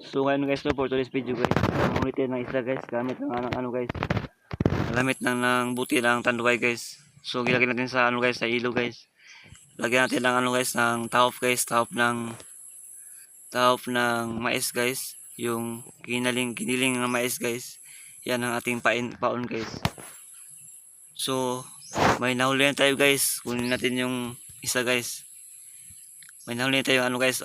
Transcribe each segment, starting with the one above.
So ngayon guys, no, for today's video guys, mangulit tayo ng isda guys, gamit ng guys, gamit ng buti ng tanduay guys. So gilagyan natin sa guys, sa ilog guys. Lagyan natin ng guys, ng tahop guys, tahop ng mais guys, yung kiniling ng mais guys. Yan ang ating paon guys. So may nahulihan tayo guys, kunin natin yung isa guys. May nahulihan tayo guys,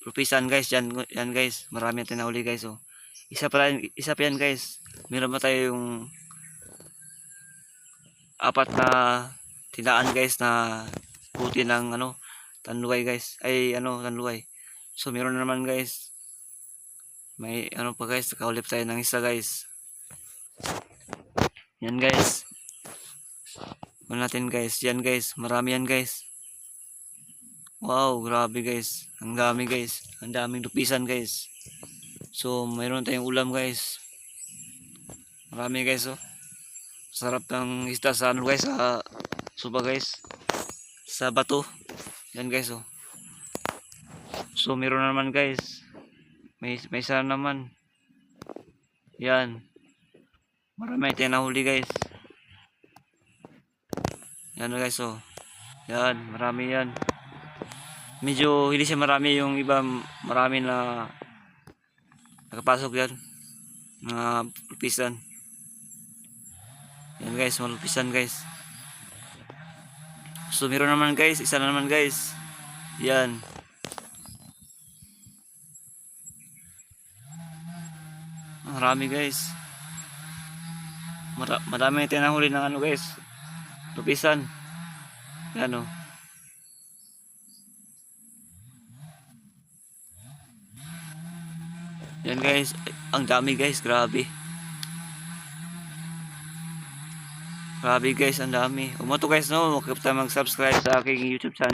rupisan guys, yan guys, marami natin nahuli guys. Oh. Isa pa yan guys. Meron pa tayo yung apat na tinaan guys na buti ng tanduay guys. Ay tanduay. So meron na naman guys. May pa guys, nakaulip tayo ng isa guys. Yan guys. Ano natin guys, yan guys, marami yan guys. Wow, grabe guys. Ang dami guys. Ang daming lupisan guys. So, mayroon tayong ulam guys. Marami guys oh. Sarap ng isda sa guys, sa suba guys. Sa bato. Yan guys oh. So, meron na naman guys. May isa naman. Yan. Marami tayong nahuli guys. Yan guys oh. Yan, marami yan. Medyo hindi siya marami, yung iba marami na nakapasok yan, mga lupisan. Yan guys, mga lupisan guys. So meron naman guys, isa na naman guys. Yan. Marami guys. Marami tayong nahuli ng guys, lupisan. Yan o. Yan guys, ang dami guys, grabe. Grabe guys, ang dami. Umato guys, no, huwag ka mag-subscribe sa aking YouTube channel.